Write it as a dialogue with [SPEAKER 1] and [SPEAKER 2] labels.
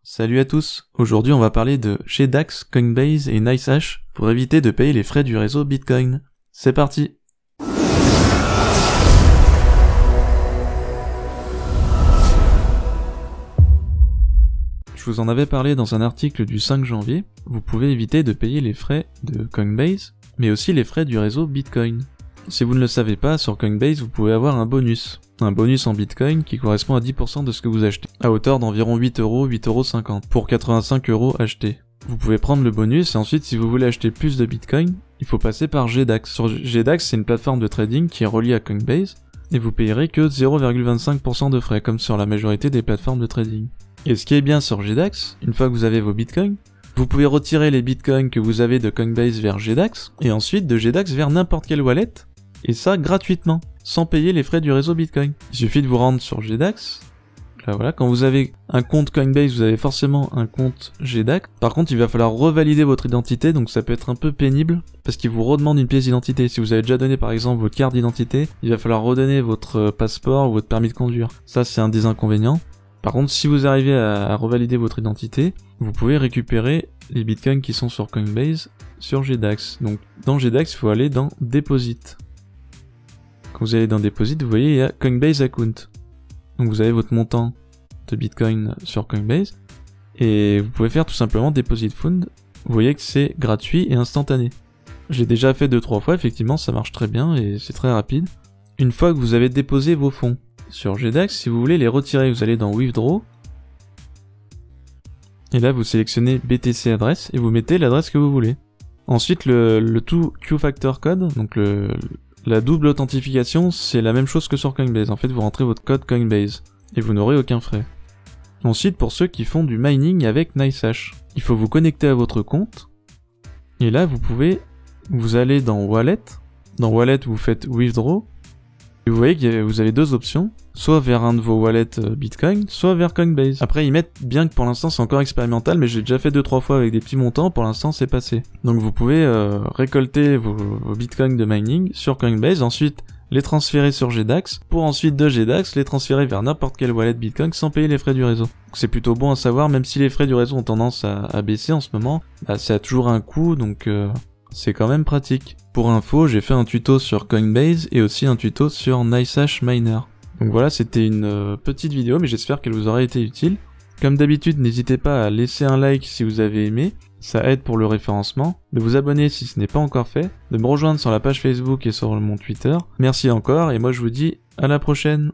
[SPEAKER 1] Salut à tous, aujourd'hui on va parler de GDAX, Coinbase et NiceHash pour éviter de payer les frais du réseau Bitcoin. C'est parti! Je vous en avais parlé dans un article du 5 janvier, vous pouvez éviter de payer les frais de Coinbase, mais aussi les frais du réseau Bitcoin. Si vous ne le savez pas, sur Coinbase vous pouvez avoir un bonus en Bitcoin qui correspond à 10% de ce que vous achetez, à hauteur d'environ 8€, 8,50€ pour 85€ achetés. Vous pouvez prendre le bonus et ensuite si vous voulez acheter plus de Bitcoin, il faut passer par GDAX. Sur GDAX, c'est une plateforme de trading qui est reliée à Coinbase, et vous payerez que 0,25% de frais, comme sur la majorité des plateformes de trading. Et ce qui est bien sur GDAX, une fois que vous avez vos Bitcoins, vous pouvez retirer les Bitcoins que vous avez de Coinbase vers GDAX, et ensuite de GDAX vers n'importe quelle wallet, et ça gratuitement, sans payer les frais du réseau Bitcoin. Il suffit de vous rendre sur GDAX. Là voilà, quand vous avez un compte Coinbase, vous avez forcément un compte GDAX. Par contre, il va falloir revalider votre identité, donc ça peut être un peu pénible, parce qu'il vous redemande une pièce d'identité. Si vous avez déjà donné par exemple votre carte d'identité, il va falloir redonner votre passeport ou votre permis de conduire. Ça, c'est un des inconvénients. Par contre, si vous arrivez à revalider votre identité, vous pouvez récupérer les bitcoins qui sont sur Coinbase sur GDAX. Donc, dans GDAX, il faut aller dans Deposit. Quand vous allez dans Deposit, vous voyez, il y a Coinbase Account. Donc, vous avez votre montant de bitcoin sur Coinbase. Et vous pouvez faire tout simplement Deposit Fund. Vous voyez que c'est gratuit et instantané. J'ai déjà fait 2-3 fois, effectivement, ça marche très bien et c'est très rapide. Une fois que vous avez déposé vos fonds sur GDAX, si vous voulez les retirer, vous allez dans Withdraw. Et là, vous sélectionnez BTC adresse et vous mettez l'adresse que vous voulez. Ensuite, le Two-Factor Code, donc la double authentification, c'est la même chose que sur Coinbase. En fait, vous rentrez votre code Coinbase et vous n'aurez aucun frais. Ensuite, pour ceux qui font du mining avec NiceHash, il faut vous connecter à votre compte. Et là, vous allez dans Wallet. Dans Wallet, vous faites Withdraw. Et vous voyez que vous avez deux options, soit vers un de vos wallets Bitcoin, soit vers Coinbase. Après ils mettent bien que pour l'instant c'est encore expérimental, mais j'ai déjà fait 2-3 fois avec des petits montants, pour l'instant c'est passé. Donc vous pouvez récolter vos Bitcoins de mining sur Coinbase, ensuite les transférer sur GDAX, pour ensuite de GDAX les transférer vers n'importe quelle wallet Bitcoin sans payer les frais du réseau. C'est plutôt bon à savoir, même si les frais du réseau ont tendance à baisser en ce moment, ça a toujours un coût, donc c'est quand même pratique. Pour info, j'ai fait un tuto sur Coinbase et aussi un tuto sur NiceHash Miner. Donc voilà, c'était une petite vidéo, mais j'espère qu'elle vous aura été utile. Comme d'habitude, n'hésitez pas à laisser un like si vous avez aimé, ça aide pour le référencement, de vous abonner si ce n'est pas encore fait, de me rejoindre sur la page Facebook et sur mon Twitter. Merci encore, et moi je vous dis à la prochaine.